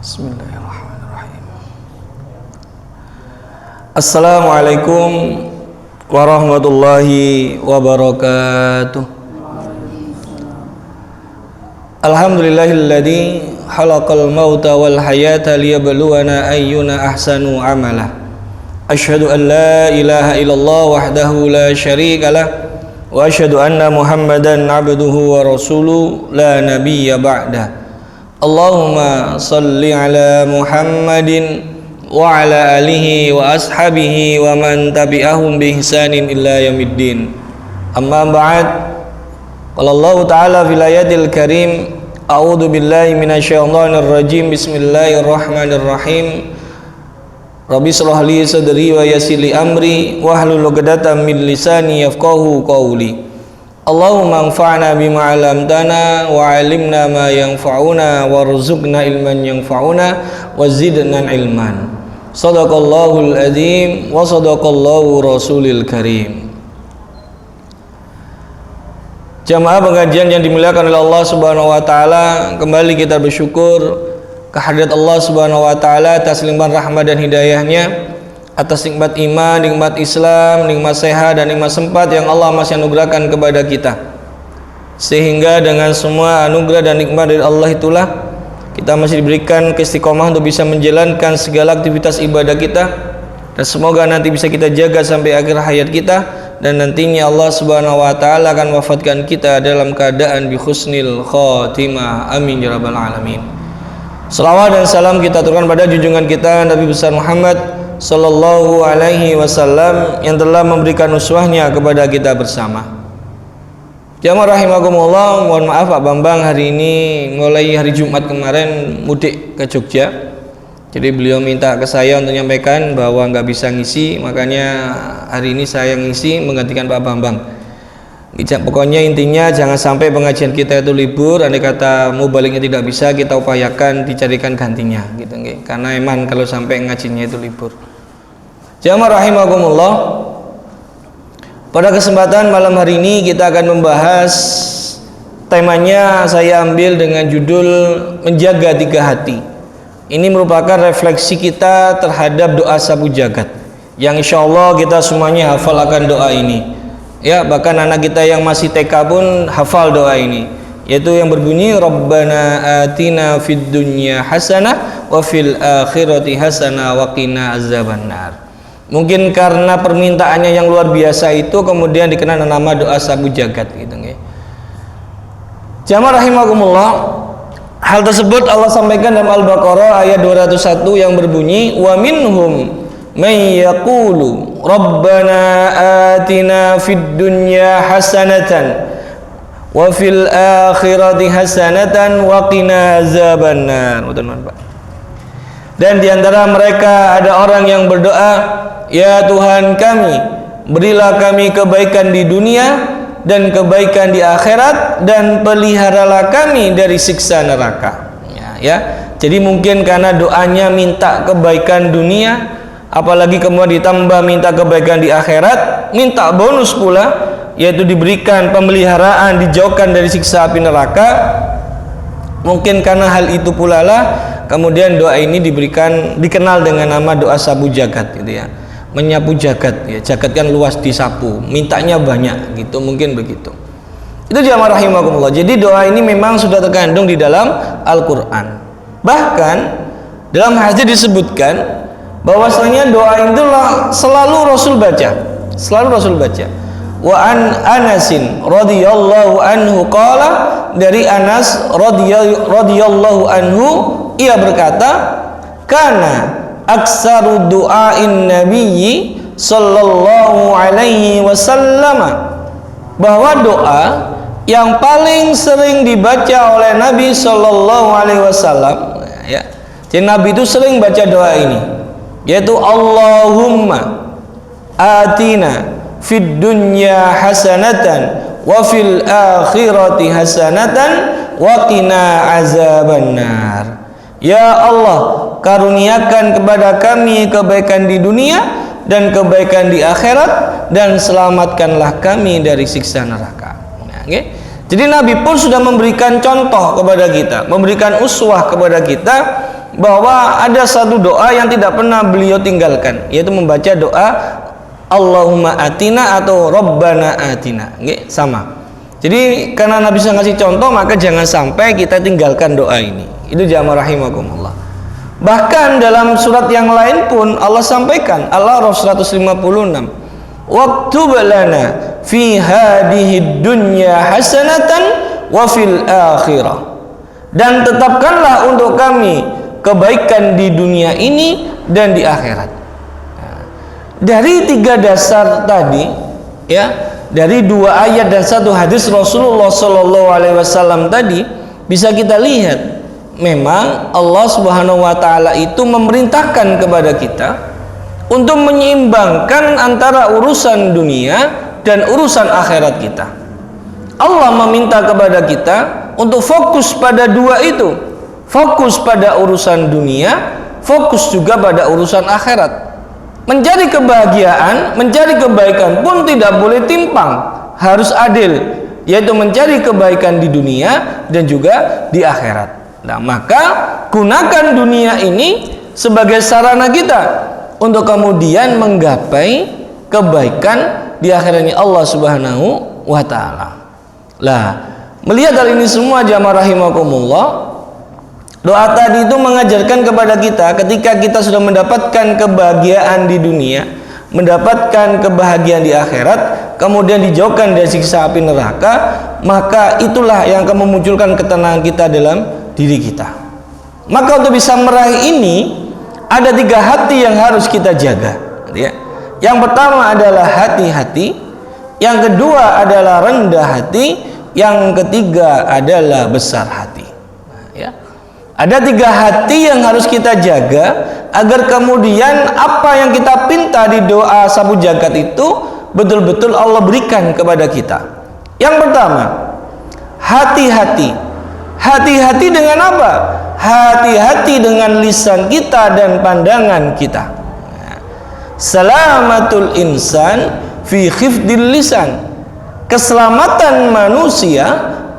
Bismillahirrahmanirrahim. Assalamualaikum warahmatullahi wabarakatuh. Alhamdulillahilladzi khalaqal mauta wal hayata liyabluwana ayyuna ahsanu amala. Asyhadu an la ilaha illallah wahdahu la syarikalah wa asyhadu anna Muhammadan abduhu wa rasuluhu la nabiyya ba'dah. Allahumma salli ala Muhammadin wa ala alihi wa ashabihi wa man tabi'ahum bi ihsanin illa yaumiddin. Amma ba'd. Qala Allah ta'ala fil ayatil karim, a'udzu billahi minasyaitonir rajim. Bismillahirrahmanirrahim. Rabbi shrah li sadri wa yassir li amri wahlul 'uqdatam min lisani yafqahu qawli. Allahumma anfa'na bima 'allamtana wa 'allimna ma yanfa'una warzuqna ilman yanfa'una wa zidna ilman. Shadaqallahul azim wa shadaqallahu rasulil karim. Jamaah pengajian yang dimuliakan oleh Allah Subhanahu wa taala, kembali kita bersyukur kehadirat Allah Subhanahu wa taala atas limpahan rahmat dan hidayahnya, atas nikmat iman, nikmat Islam, nikmat sehat dan nikmat sempat yang Allah masih anugerahkan kepada kita. Sehingga dengan semua anugerah dan nikmat dari Allah itulah kita masih diberikan keistiqomah untuk bisa menjalankan segala aktivitas ibadah kita, dan semoga nanti bisa kita jaga sampai akhir hayat kita, dan nantinya Allah Subhanahu wa taala akan wafatkan kita dalam keadaan bi husnil khatimah. Amin ya rabbal alamin. Salawat dan salam kita aturkan pada junjungan kita Nabi besar Muhammad sallallahu alaihi wasallam yang telah memberikan uswahnya kepada kita bersama. Jamaah rahimakumullah, mohon maaf Pak Bambang hari ini mulai hari Jumat kemarin mudik ke Jogja. Jadi beliau minta ke saya untuk menyampaikan bahwa nggak bisa ngisi, makanya hari ini saya ngisi menggantikan Pak Bambang. Pokoknya intinya jangan sampai pengajian kita itu libur. Andai kata mau baliknya tidak bisa, kita upayakan dicarikan gantinya gitu, karena emang kalau sampai ngajinya itu libur. Jamaah rahimakumullah, pada kesempatan malam hari ini kita akan membahas, temanya saya ambil dengan judul menjaga tiga hati. Ini merupakan refleksi kita terhadap doa sabu jagat yang insya Allah kita semuanya hafal akan doa ini. Ya, bahkan anak kita yang masih TK pun hafal doa ini, yaitu yang berbunyi Rabbana atina fid dunya hasanah wa fil akhirati hasanah wa qina azabannar. Mungkin karena permintaannya yang luar biasa itu kemudian dikenal nama doa sabu jagat gitu nggih. Jamaah rahimakumullah, hal tersebut Allah sampaikan dalam Al-Baqarah ayat 201 yang berbunyi wa minhum may yaqulu Rabbana atina fid dunya hasanatan wa fil akhirati hasanatan wa qina azabannar. Dan di antara mereka ada orang yang berdoa, ya Tuhan kami, berilah kami kebaikan di dunia dan kebaikan di akhirat, dan peliharalah kami dari siksa neraka. Ya. Jadi mungkin karena doanya minta kebaikan dunia, apalagi kemudian ditambah minta kebaikan di akhirat, minta bonus pula, yaitu diberikan pemeliharaan, dijauhkan dari siksa api neraka. Mungkin karena hal itu pula lah kemudian doa ini dikenal dengan nama doa sabu jagat gitu ya. Menyapu jagat ya, jagat kan luas disapu, mintanya banyak gitu, mungkin begitu. Itu jamaah rahimakumullah. Jadi doa ini memang sudah terkandung di dalam Al-Qur'an. Bahkan dalam hadis disebutkan bahwasanya doa itulah selalu Rasul baca. Wa an Anasin radhiyallahu anhu qala, dari Anas radhiyallahu anhu ia berkata, kana aksaru du'ain nabiyyi sallallahu alaihi wasallam, bahwa doa yang paling sering dibaca oleh Nabi sallallahu alaihi wasallam ya. Jadi Nabi itu sering baca doa ini, yaitu Allahumma atina fid dunya hasanatan wa fil akhirati hasanatan wa qina azabannar. Ya Allah, karuniakan kepada kami kebaikan di dunia dan kebaikan di akhirat, dan selamatkanlah kami dari siksa neraka. Okay? Jadi Nabi pun sudah memberikan contoh kepada kita, memberikan uswah kepada kita bahwa ada satu doa yang tidak pernah beliau tinggalkan, yaitu membaca doa Allahumma atina atau Rabbana atina. Nggih, sama. Jadi karena Nabi bisa ngasih contoh, maka jangan sampai kita tinggalkan doa ini. Itu jamaah rahimakumullah. Bahkan dalam surat yang lain pun Allah sampaikan, Al-A'raf 156, waktub lana fi hadhihi dunya hasanatan wa fil akhirah, dan tetapkanlah untuk kami kebaikan di dunia ini dan di akhirat. Dari tiga dasar tadi, ya, dari dua ayat dan satu hadis Rasulullah Shallallahu Alaihi Wasallam tadi, bisa kita lihat memang Allah Subhanahu Wa Taala itu memerintahkan kepada kita untuk menyeimbangkan antara urusan dunia dan urusan akhirat kita. Allah meminta kepada kita untuk fokus pada dua itu, fokus pada urusan dunia, fokus juga pada urusan akhirat. Mencari kebahagiaan, mencari kebaikan pun tidak boleh timpang, harus adil, yaitu mencari kebaikan di dunia dan juga di akhirat. Nah, maka gunakan dunia ini sebagai sarana kita untuk kemudian menggapai kebaikan di akhiratnya Allah Subhanahu wa Ta'ala. Lah, melihat hal ini semua jamaah rahimakumullah, doa tadi itu mengajarkan kepada kita ketika kita sudah mendapatkan kebahagiaan di dunia, mendapatkan kebahagiaan di akhirat, kemudian dijauhkan dari siksa api neraka, maka itulah yang akan memunculkan ketenangan kita dalam diri kita. Maka untuk bisa meraih ini ada tiga hati yang harus kita jaga, ya. Yang pertama adalah hati-hati, yang kedua adalah rendah hati, yang ketiga adalah besar hati. Ya. Ada tiga hati yang harus kita jaga agar kemudian apa yang kita pinta di doa sabu jagat itu betul-betul Allah berikan kepada kita. Yang pertama, hati-hati. Hati-hati dengan apa? Hati-hati dengan lisan kita dan pandangan kita. Salamatul insan fi khifdil lisan. Keselamatan manusia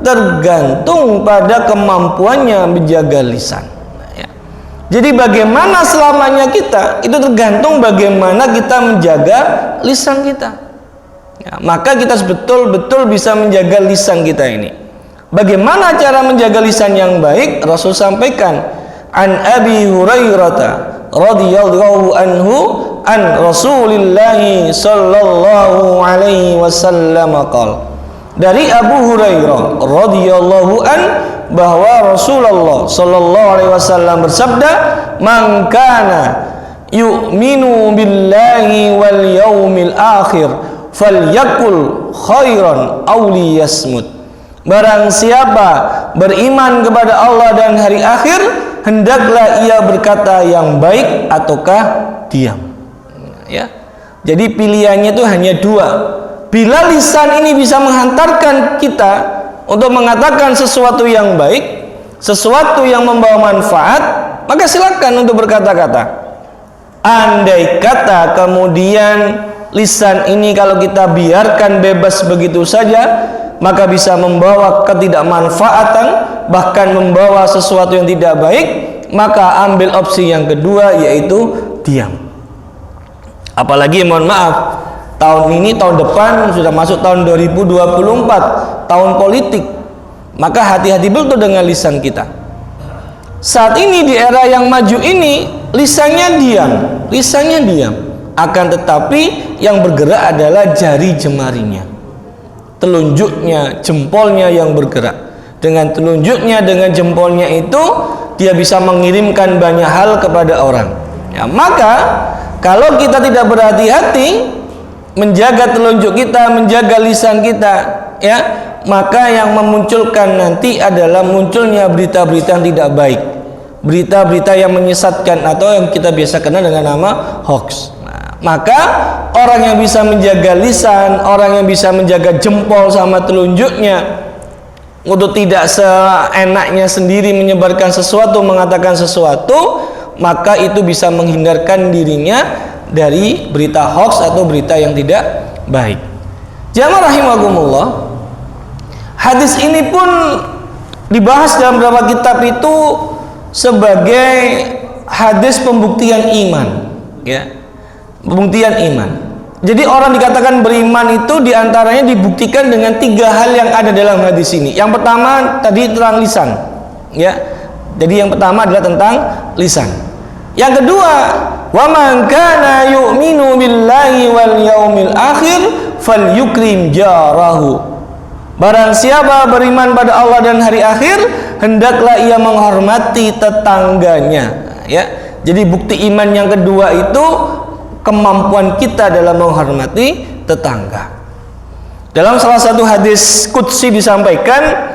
tergantung pada kemampuannya menjaga lisan. Jadi bagaimana selamanya kita itu tergantung bagaimana kita menjaga lisan kita. Maka kita betul-betul bisa menjaga lisan kita ini. Bagaimana cara menjaga lisan yang baik? Rasul sampaikan, an Abi Hurairah radhiyallahu anhu an Rasulillah sallallahu alaihi wasallam qala, dari Abu Hurairah radhiyallahu an bahwa Rasulullah sallallahu alaihi wasallam bersabda, man kana yu'minu billahi wal yaumil akhir falyakul khairan aw liyasmut. Barang siapa beriman kepada Allah dan hari akhir, hendaklah ia berkata yang baik ataukah diam. Ya. Jadi pilihannya itu hanya dua. Bila lisan ini bisa menghantarkan kita untuk mengatakan sesuatu yang baik, sesuatu yang membawa manfaat, maka silakan untuk berkata-kata. Andai kata kemudian lisan ini kalau kita biarkan bebas begitu saja, maka bisa membawa ketidakmanfaatan, bahkan membawa sesuatu yang tidak baik, maka ambil opsi yang kedua, yaitu diam. Apalagi mohon maaf, tahun ini, tahun depan sudah masuk tahun 2024, tahun politik. Maka hati-hati betul dengan lisan kita. Saat ini di era yang maju ini, lisannya diam. Akan tetapi yang bergerak adalah jari jemarinya, telunjuknya, jempolnya yang bergerak. Dengan telunjuknya, dengan jempolnya itu dia bisa mengirimkan banyak hal kepada orang. Ya, maka kalau kita tidak berhati-hati menjaga telunjuk kita, menjaga lisan kita, ya, maka yang memunculkan nanti adalah munculnya berita-berita yang tidak baik, berita-berita yang menyesatkan atau yang kita biasa kenal dengan nama hoax. Maka orang yang bisa menjaga lisan, orang yang bisa menjaga jempol sama telunjuknya untuk tidak seenaknya sendiri menyebarkan sesuatu, mengatakan sesuatu, maka itu bisa menghindarkan dirinya dari berita hoax atau berita yang tidak baik. Jamaah rahimakumullah, hadis ini pun dibahas dalam beberapa kitab itu sebagai hadis pembuktian iman, ya. Pembuktian iman. Jadi orang dikatakan beriman itu diantaranya dibuktikan dengan 3 hal yang ada dalam hadis ini. Yang pertama tadi tentang lisan, ya. Jadi yang pertama adalah tentang lisan. Yang kedua, wa man kana yu'minu billahi wal yaumil akhir falyukrim jarahu. Barang siapa beriman pada Allah dan hari akhir, hendaklah ia menghormati tetangganya, ya. Jadi bukti iman yang kedua itu kemampuan kita dalam menghormati tetangga. Dalam salah satu hadis qudsi disampaikan,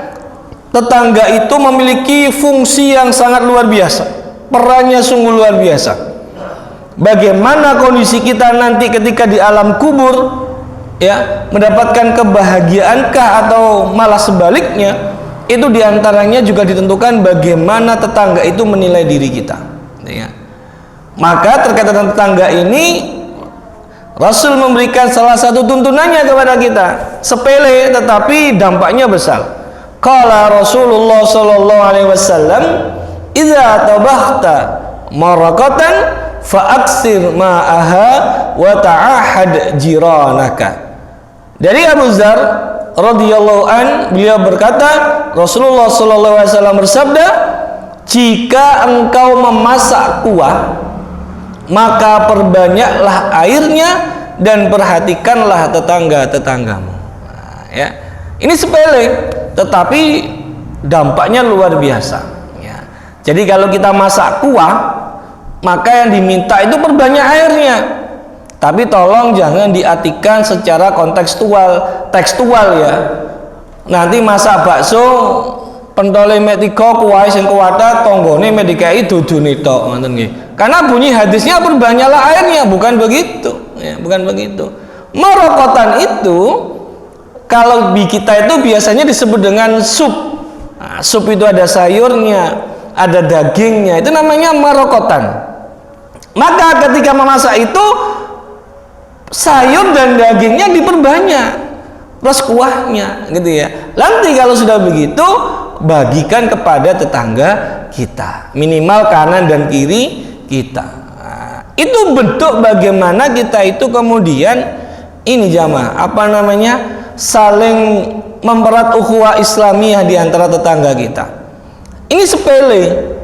tetangga itu memiliki fungsi yang sangat luar biasa. Perannya sungguh luar biasa. Bagaimana kondisi kita nanti ketika di alam kubur, ya, mendapatkan kebahagiaankah atau malah sebaliknya, itu diantaranya juga ditentukan bagaimana tetangga itu menilai diri kita, ya. Maka terkait dengan tetangga ini, Rasul memberikan salah satu tuntunannya kepada kita, sepele tetapi dampaknya besar. Qala Rasulullah sallallahu alaihi wasallam, "Idza tabakhta maraqatan fa'aksir ma'aha wa ta'ahad jiranaka." Dari Abu Dzar radhiyallahu an, beliau berkata, Rasulullah sallallahu alaihi wasallam bersabda, "Jika engkau memasak kuah, maka perbanyaklah airnya dan perhatikanlah tetangga-tetanggamu." Nah, ya. Ini sepele tetapi dampaknya luar biasa, ya. Jadi kalau kita masak kuah, maka yang diminta itu perbanyak airnya. Tapi tolong jangan diartikan secara tekstual, ya. Nanti masak bakso pentole mek 3 kuwahe sing kuwata tanggane mek dikai dudune tok, ngoten nggih. Karena bunyi hadisnya perbanyaklah airnya, bukan begitu, ya, bukan begitu. Marokotan itu kalau di kita itu biasanya disebut dengan sup. Nah, sup itu ada sayurnya, ada dagingnya, itu namanya marokotan. Maka ketika memasak itu sayur dan dagingnya diperbanyak plus kuahnya, gitu ya. Nanti kalau sudah begitu, bagikan kepada tetangga kita, minimal kanan dan kiri kita. Nah, itu bentuk bagaimana kita itu kemudian ini jamaah, apa namanya, saling mempererat ukhuwah Islamiyah di antara tetangga kita. Ini sepele,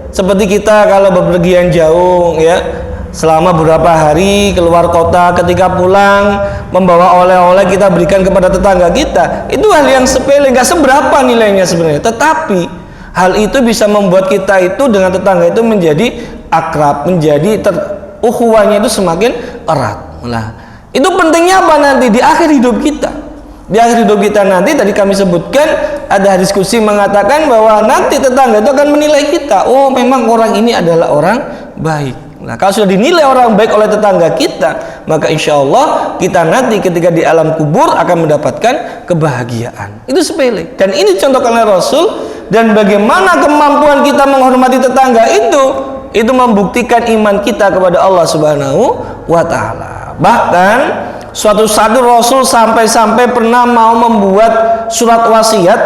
seperti kita kalau bepergian jauh, ya, selama beberapa hari keluar kota, ketika pulang membawa oleh-oleh kita berikan kepada tetangga kita. Itu hal yang sepele, nggak seberapa nilainya sebenarnya, tetapi hal itu bisa membuat kita itu dengan tetangga itu menjadi akrab, menjadi ukhuwahnya itu semakin erat. Nah, itu pentingnya apa nanti di akhir hidup kita. Di akhir hidup kita nanti, tadi kami sebutkan ada diskusi mengatakan bahwa nanti tetangga itu akan menilai kita, oh memang orang ini adalah orang baik. Nah, kalau sudah dinilai orang baik oleh tetangga kita, maka insya Allah kita nanti ketika di alam kubur akan mendapatkan kebahagiaan. Itu sepele, dan ini dicontohkan oleh Rasul. Dan bagaimana kemampuan kita menghormati tetangga itu membuktikan iman kita kepada Allah Subhanahu wa Ta'ala. Bahkan suatu saat Rasul sampai-sampai pernah mau membuat surat wasiat,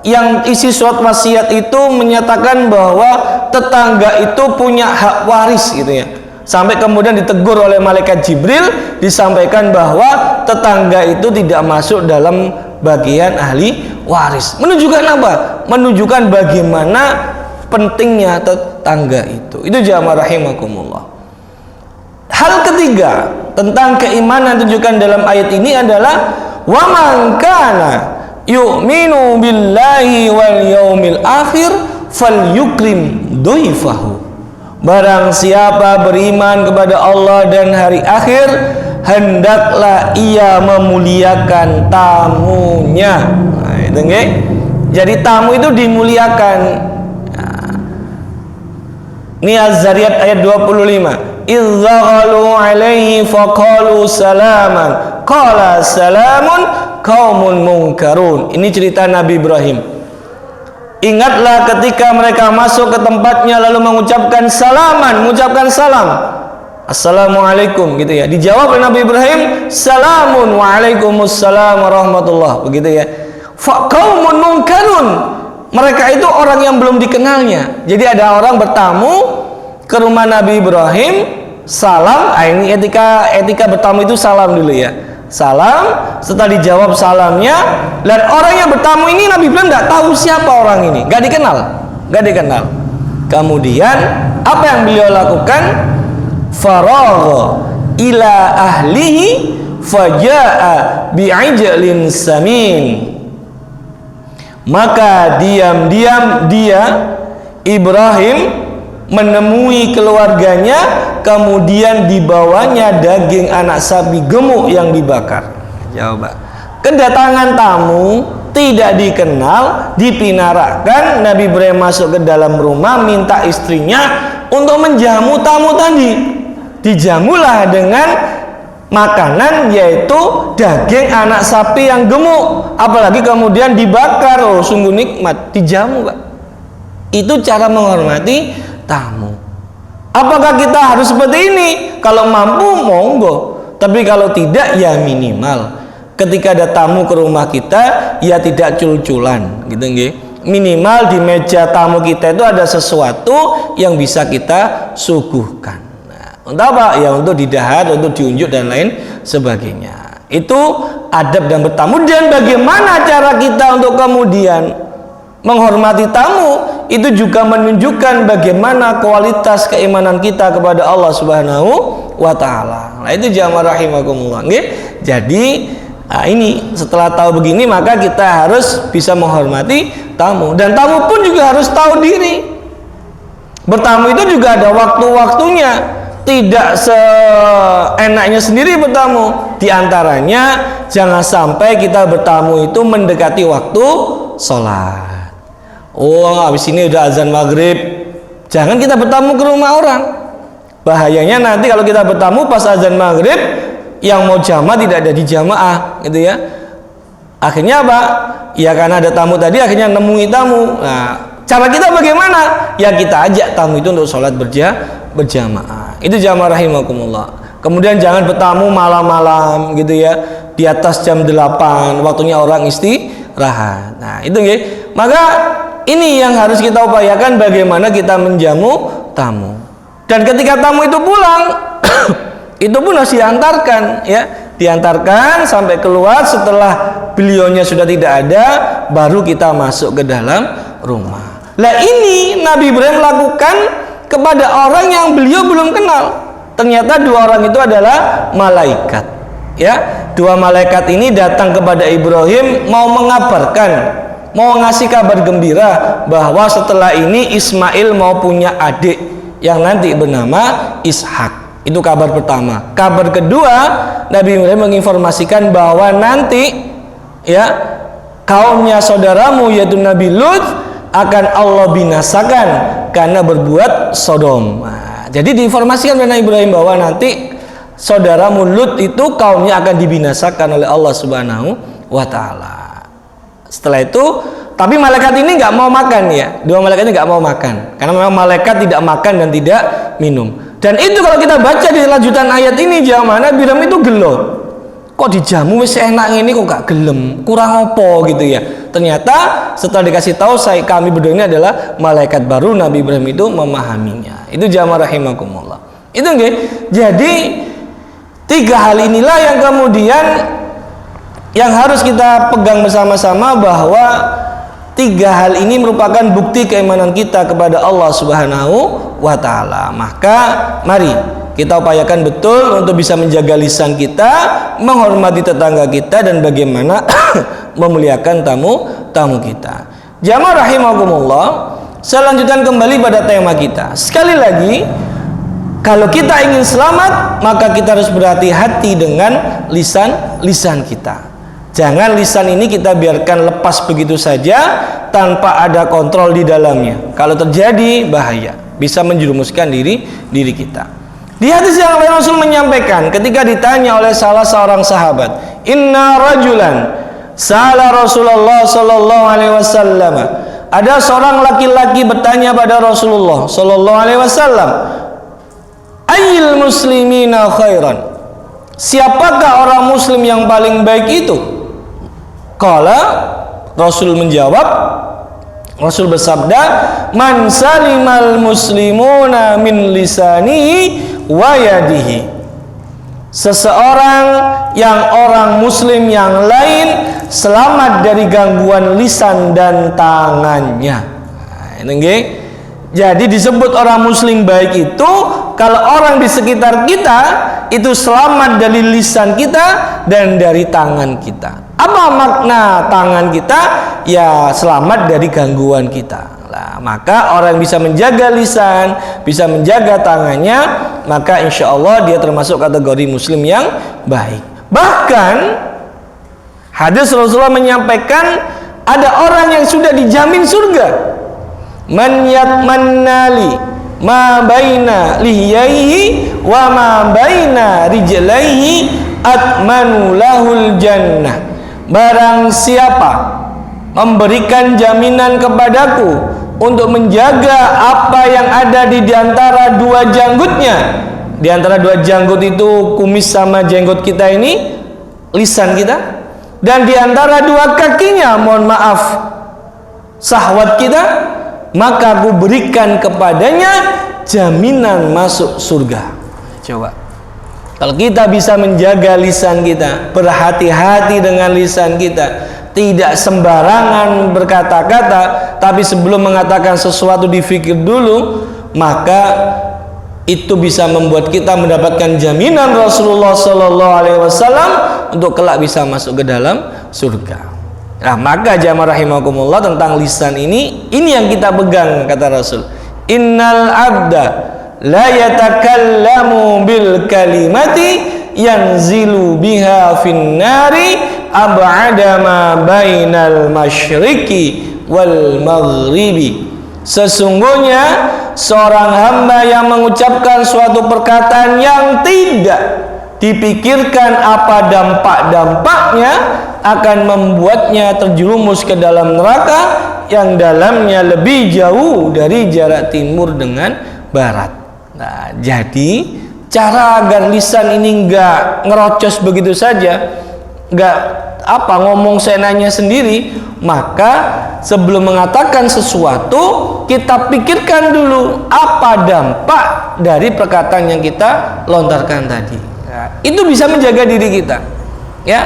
yang isi surat wasiat itu menyatakan bahwa tetangga itu punya hak waris, gitu ya. Sampai kemudian ditegur oleh malaikat Jibril, disampaikan bahwa tetangga itu tidak masuk dalam bagian ahli waris. Menunjukkan apa? Menunjukkan bagaimana pentingnya tetangga itu. Itu jamaah rahimakumullah. Hal ketiga tentang keimanan tunjukkan dalam ayat ini adalah wa man kana yu'minu billahi wal yaumil akhir falyukrim dhaifahu. Barang siapa beriman kepada Allah dan hari akhir, hendaklah ia memuliakan tamunya. Nah, itu nggih. Jadi tamu itu dimuliakan. Nah, ini Az-Zariyat ayat 25. Idzaghalu alaihi faqalu salaman qala salamun qaumun munkarun. Ini cerita Nabi Ibrahim. Ingatlah ketika mereka masuk ke tempatnya lalu mengucapkan salaman, mengucapkan salam, assalamualaikum, gitu ya. Dijawab oleh Nabi Ibrahim, salamun, waalaikumsalam warahmatullah, begitu ya. Fa qaumun munkarun, mereka itu orang yang belum dikenalnya. Jadi ada orang bertamu ke rumah Nabi Ibrahim, salam. Ini etika bertamu itu salam dulu ya. Salam, setelah dijawab salamnya, dan orang yang bertamu ini Nabi Ibrahim nggak tahu siapa orang ini, nggak dikenal. Kemudian apa yang beliau lakukan? Faragha ila ahlihi faja'a bi'ijlin samin. Maka diam-diam dia Ibrahim menemui keluarganya, kemudian dibawanya daging anak sapi gemuk yang dibakar. Coba, kedatangan tamu tidak dikenal, dipinarakan. Nabi Ibrahim masuk ke dalam rumah, minta istrinya untuk menjamu tamu tadi. Dijamulah dengan makanan, yaitu daging anak sapi yang gemuk, apalagi kemudian dibakar. Oh, sungguh nikmat, dijamu, Pak. Itu cara menghormati tamu. Apakah kita harus seperti ini? Kalau mampu monggo, tapi kalau tidak ya minimal ketika ada tamu ke rumah kita ya tidak cul-culan gitu nggih. Minimal di meja tamu kita itu ada sesuatu yang bisa kita suguhkan. Untuk apa? Ya untuk didahar, untuk diunjuk dan lain sebagainya. Itu adab dan bertamu. Dan bagaimana cara kita untuk kemudian menghormati tamu, itu juga menunjukkan bagaimana kualitas keimanan kita kepada Allah Subhanahu wa taala. Nah, itu jamaah rahimakumullah nggih. Jadi ini setelah tahu begini maka kita harus bisa menghormati tamu, dan tamu pun juga harus tahu diri. Bertamu itu juga ada waktu-waktunya, tidak seenaknya sendiri bertamu. Di antaranya jangan sampai kita bertamu itu mendekati waktu sholat. Oh, habis ini udah azan maghrib, jangan kita bertamu ke rumah orang. Bahayanya nanti kalau kita bertamu pas azan maghrib, yang mau jamaah tidak ada di jamaah, gitu ya. Akhirnya apa? Ya karena ada tamu tadi, akhirnya nemui tamu. Nah, cara kita bagaimana? Ya kita ajak tamu itu untuk sholat berjamaah. Itu jamaah rahimakumullah. Kemudian jangan bertamu malam-malam, gitu ya. Di atas jam 8, waktunya orang istirahat. Nah, itu nggih. Maka ini yang harus kita upayakan, bagaimana kita menjamu tamu. Dan ketika tamu itu pulang, itu pun harus diantarkan, ya, diantarkan sampai keluar. Setelah beliaunya sudah tidak ada, baru kita masuk ke dalam rumah. Nah, ini Nabi Ibrahim lakukan kepada orang yang beliau belum kenal. Ternyata dua orang itu adalah malaikat, ya. Dua malaikat ini datang kepada Ibrahim mau mengabarkan, mau ngasih kabar gembira bahwa setelah ini Ismail mau punya adik yang nanti bernama Ishak. Itu kabar pertama. Kabar kedua, Nabi Ibrahim menginformasikan bahwa nanti, ya, kaumnya saudaramu yaitu Nabi Lut akan Allah binasakan karena berbuat Sodom. Nah, jadi diinformasikan oleh Nabi Ibrahim bahwa nanti saudaramu Lut itu kaumnya akan dibinasakan oleh Allah Subhanahu wa taala. Setelah itu, tapi malaikat ini nggak mau makan, ya. Dua malaikat ini nggak mau makan, karena memang malaikat tidak makan dan tidak minum. Dan itu kalau kita baca di lanjutan ayat ini, jamaah, Nabi Ibrahim itu gelo. Kok dijamu wis enak ini kok gak gelem? Kurang apa gitu ya? Ternyata setelah dikasih tahu kami berdua ini adalah malaikat, baru Nabi Ibrahim itu memahaminya. Itu jamaah rahimakumullah. Itu nggih. Jadi tiga hal inilah yang kemudian yang harus kita pegang bersama-sama, bahwa tiga hal ini merupakan bukti keimanan kita kepada Allah Subhanahu wa taala. Maka mari kita upayakan betul untuk bisa menjaga lisan kita, menghormati tetangga kita, dan bagaimana memuliakan tamu kita. Jamaah rahimakumullah, saya lanjutkan kembali pada tema kita. Sekali lagi, kalau kita ingin selamat, maka kita harus berhati-hati dengan lisan kita. Jangan lisan ini kita biarkan lepas begitu saja tanpa ada kontrol di dalamnya. Kalau terjadi, bahaya, bisa menjerumuskan diri kita. Di hadis yang lain Rasul menyampaikan ketika ditanya oleh salah seorang sahabat, "Inna rajulan sa'ala Rasulullah sallallahu alaihi wasallam." Ada seorang laki-laki bertanya pada Rasulullah sallallahu alaihi wasallam, "Ayyul muslimina khairan?" Siapakah orang muslim yang paling baik itu? Qala, Rasul menjawab, Rasul bersabda, "Man salimal muslimuna min lisanihi wa yadihi." Seseorang yang orang muslim yang lain selamat dari gangguan lisan dan tangannya. Nah, ini jadi disebut orang muslim baik itu kalau orang di sekitar kita itu selamat dari lisan kita dan dari tangan kita. Apa makna tangan kita? Ya selamat dari gangguan kita. Nah, maka orang bisa menjaga lisan, bisa menjaga tangannya, maka insya Allah dia termasuk kategori muslim yang baik. Bahkan hadis Rasulullah menyampaikan ada orang yang sudah dijamin surga. Man yatmannali ma baina lihiyaihi wa ma baina rijlaihi atmanu lahul jannah. Barang siapa memberikan jaminan kepadaku untuk menjaga apa yang ada di antara dua janggutnya. Di antara dua janggut itu kumis sama jenggot kita ini, lisan kita. Dan di antara dua kakinya, mohon maaf, syahwat kita, maka aku berikan kepadanya jaminan masuk surga. Coba, kalau kita bisa menjaga lisan kita, berhati-hati dengan lisan kita, tidak sembarangan berkata-kata, tapi sebelum mengatakan sesuatu dipikir dulu, maka itu bisa membuat kita mendapatkan jaminan Rasulullah SAW untuk kelak bisa masuk ke dalam surga. Nah, maka jamaah rahimakumullah, tentang lisan ini yang kita pegang, kata Rasul. Innal abda la yatakallamu bil kalimati yanzilu biha finnari ab'ada ma bainal masyriqi wal maghribi. Sesungguhnya seorang hamba yang mengucapkan suatu perkataan yang tidak dipikirkan apa dampak-dampaknya akan membuatnya terjerumus ke dalam neraka yang dalamnya lebih jauh dari jarak timur dengan barat. Nah, jadi cara agar lisan ini enggak ngerocos begitu saja, enggak ngomong seenaknya sendiri, maka sebelum mengatakan sesuatu kita pikirkan dulu apa dampak dari perkataan yang kita lontarkan tadi. Nah, itu bisa menjaga diri kita, ya.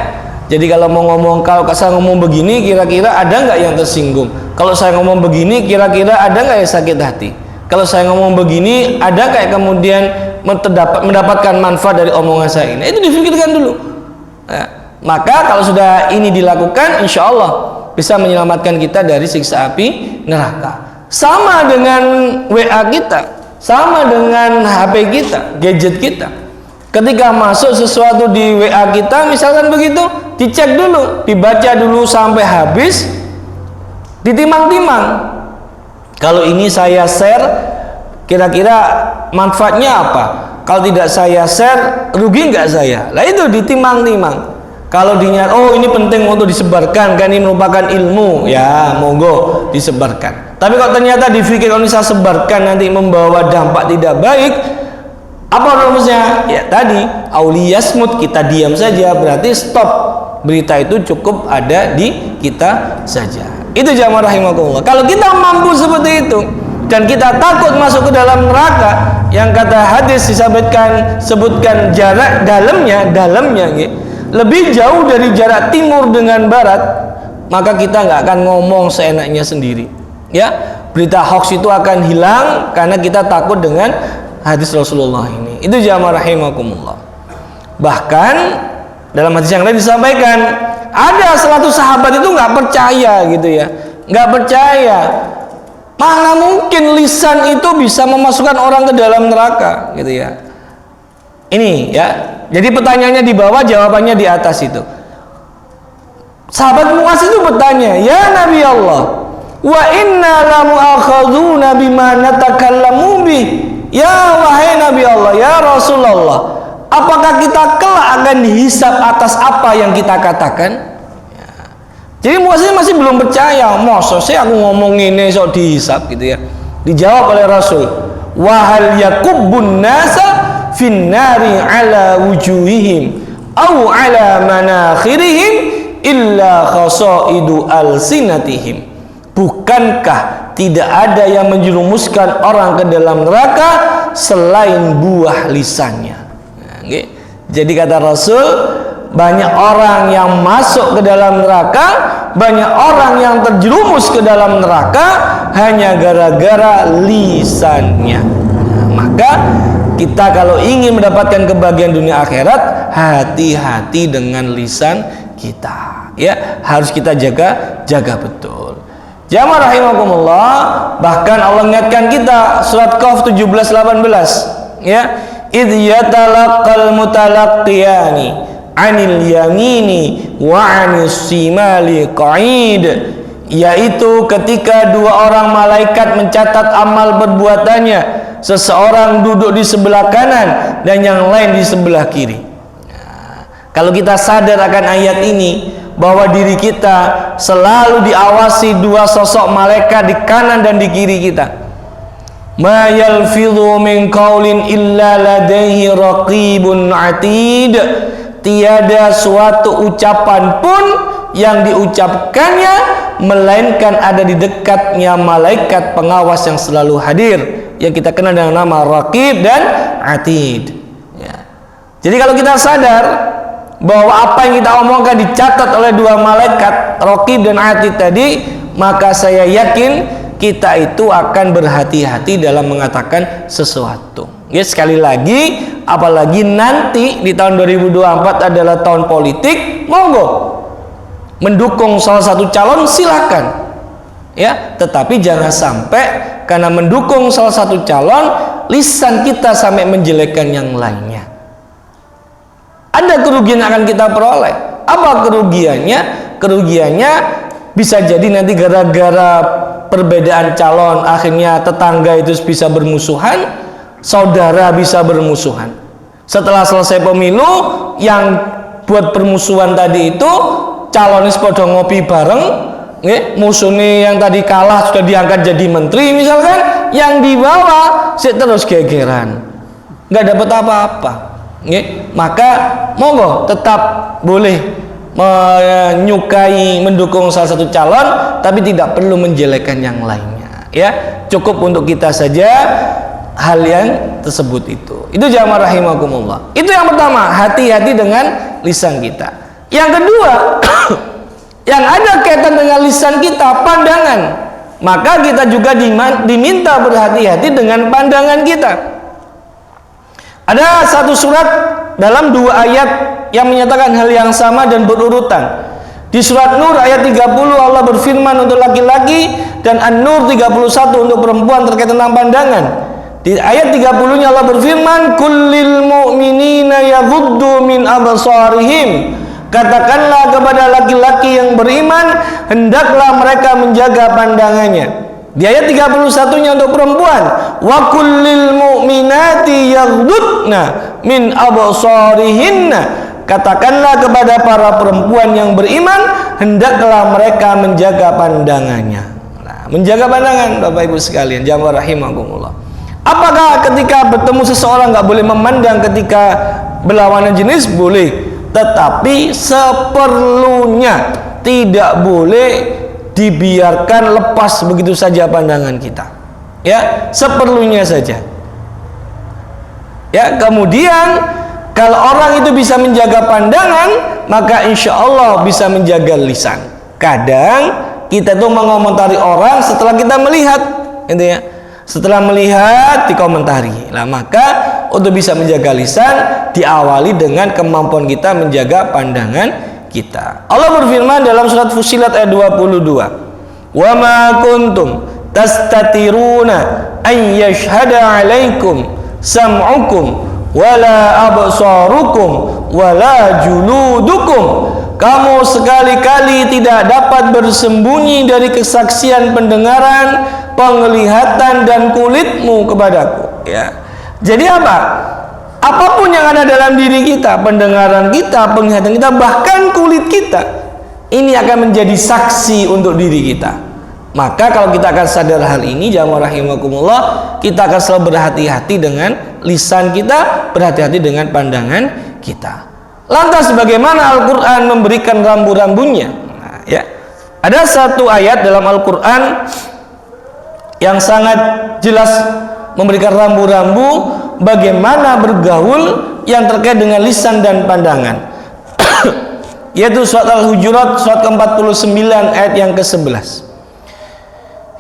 Jadi kalau mau ngomong, kalau saya ngomong begini, kira-kira ada nggak yang tersinggung? Kalau saya ngomong begini, kira-kira ada nggak yang sakit hati? Kalau saya ngomong begini, ada nggak yang kemudian mendapatkan manfaat dari omongan saya ini? Itu difikirkan dulu. Nah, maka kalau sudah ini dilakukan, insya Allah bisa menyelamatkan kita dari siksa api neraka. Sama dengan WA kita, sama dengan HP kita, gadget kita. Ketika masuk sesuatu di WA kita, misalkan begitu, dicek dulu, dibaca dulu sampai habis, ditimang-timang. Kalau ini saya share, kira-kira manfaatnya apa? Kalau tidak saya share, rugi nggak saya? Lah itu ditimang-timang. Kalau diniat, oh ini penting untuk disebarkan, kan ini merupakan ilmu, ya monggo disebarkan. Tapi kalau ternyata dipikir kalau ini saya sebarkan nanti membawa dampak tidak baik, apa rumusnya? Ya tadi, auliyasmut, kita diam saja, berarti stop. Berita itu cukup ada di kita saja. Itu jamaah rahimakumullah. Kalau kita mampu seperti itu dan kita takut masuk ke dalam neraka, yang kata hadis sebutkan jarak dalamnya lebih jauh dari jarak timur dengan barat, maka kita nggak akan ngomong seenaknya sendiri. Ya, berita hoax itu akan hilang karena kita takut dengan hadis Rasulullah ini. Itu jamaah rahimakumullah. Bahkan dalam hadis yang lain disampaikan, ada salah satu sahabat itu nggak percaya gitu ya, nggak percaya. Mana mungkin lisan itu bisa memasukkan orang ke dalam neraka gitu ya. Ini ya. Jadi pertanyaannya di bawah, jawabannya di atas itu. Sahabat Muaz itu bertanya, "Ya Nabi Allah, wa inna la mu'akhadzuna bima natakallamu bih." Ya wahai Nabi Allah, ya Rasulullah, apakah kita kelak akan dihisab atas apa yang kita katakan? Ya. Jadi Muaz masih belum percaya, masa sih aku ngomong ini sok dihisab gitu ya. Dijawab oleh Rasul, "Wa hal yakubbun nasa finnari ala wujuhihim au ala manakhirihim illa khasaidu alsinatihim." bukankah tidak ada yang menjerumuskan orang ke dalam neraka selain buah lisannya. Nah, okay. Jadi kata Rasul, banyak orang yang masuk ke dalam neraka, banyak orang yang terjerumus ke dalam neraka hanya gara-gara lisannya. Nah, maka kita kalau ingin mendapatkan kebahagiaan dunia akhirat, hati-hati dengan lisan kita. Ya, harus kita jaga betul. Jamaah rahimakumullah, bahkan Allah ingatkan kita surat Qaf 17-18, ya, idh yatalaqal mutalaqqiyani 'anil yamini wa 'anis shimali qa'id, yaitu ketika dua orang malaikat mencatat amal perbuatannya, seseorang duduk di sebelah kanan dan yang lain di sebelah kiri. Nah, kalau kita sadar akan ayat ini, bahwa diri kita selalu diawasi dua sosok malaikat di kanan dan di kiri kita. Ma yalfidhu min qaulin illa ladaihi raqibun atid. Tiada suatu ucapan pun yang diucapkannya melainkan ada di dekatnya malaikat pengawas yang selalu hadir, yang kita kenal dengan nama Raqib dan Atid. Ya. Jadi kalau kita sadar bahwa apa yang kita omongkan dicatat oleh dua malaikat Raqib dan Atid tadi, maka saya yakin kita itu akan berhati-hati dalam mengatakan sesuatu. Ya, sekali lagi, apalagi nanti di tahun 2024 adalah tahun politik, monggo mendukung salah satu calon silakan. Ya, tetapi jangan sampai karena mendukung salah satu calon lisan kita sampai menjelekkan yang lainnya. Ada kerugian yang akan kita peroleh. Apa kerugiannya? Kerugiannya bisa jadi nanti gara-gara perbedaan calon akhirnya tetangga itu bisa bermusuhan, saudara bisa bermusuhan. Setelah selesai pemilu, yang buat permusuhan tadi itu calonnya pada ngopi bareng, musuhnya yang tadi kalah sudah diangkat jadi menteri misalkan, yang di bawah terus gegeran, nggak dapat apa-apa. Maka monggo tetap boleh menyukai, mendukung salah satu calon, tapi tidak perlu menjelekkan yang lainnya. Ya, cukup untuk kita saja hal yang tersebut itu. Itu jamaah rahimakumullah. Itu yang pertama, hati-hati dengan lisan kita. Yang kedua, yang ada kaitan dengan lisan kita, pandangan. Maka kita juga diminta berhati-hati dengan pandangan kita. Ada satu surat dalam dua ayat yang menyatakan hal yang sama dan berurutan. Di surat Nur ayat 30 Allah berfirman untuk laki-laki, dan An-Nur 31 untuk perempuan terkait tentang pandangan. Di ayat 30-nya Allah berfirman, kullil mu'minina yaghuddu min absarihim. Katakanlah kepada laki-laki yang beriman, hendaklah mereka menjaga pandangannya. Di ayat 31-nya untuk perempuan, wa kullil mu'minati yaghdudna min absarihinna. Katakanlah kepada para perempuan yang beriman, hendaklah mereka menjaga pandangannya. Nah, menjaga pandangan, Bapak Ibu sekalian, jamaah rahimakumullah. Apakah ketika bertemu seseorang nggak boleh memandang ketika berlawanan jenis? Boleh, tetapi seperlunya, tidak boleh dibiarkan lepas begitu saja pandangan kita. Ya, seperlunya saja. Ya, kemudian kalau orang itu bisa menjaga pandangan, maka insya Allah bisa menjaga lisan. Kadang kita tuh mengomentari orang setelah kita melihat, gitu ya. Setelah melihat dikomentari. Nah, maka untuk bisa menjaga lisan diawali dengan kemampuan kita menjaga pandangan kita. Allah berfirman dalam surat Fussilat ayat 22, "Wa ma kuntum tastatiruna ay yashhada 'alaikum sam'ukum wala absarukum wala juludukum." Kamu sekali-kali tidak dapat bersembunyi dari kesaksian pendengaran, penglihatan dan kulitmu kepadaku. Ya. Jadi apa? Apapun yang ada dalam diri kita, pendengaran kita, penglihatan kita, bahkan kulit kita, ini akan menjadi saksi untuk diri kita. Maka kalau kita akan sadar hal ini, jamaah rahimakumullah, kita akan selalu berhati-hati dengan lisan kita, berhati-hati dengan pandangan kita. Lantas bagaimana Al-Quran memberikan rambu-rambunya? Nah, ya. Ada satu ayat dalam Al-Quran yang sangat jelas memberikan rambu-rambu bagaimana bergaul yang terkait dengan lisan dan pandangan, yaitu surat Al-Hujurat surat ke-49 ayat yang ke-11.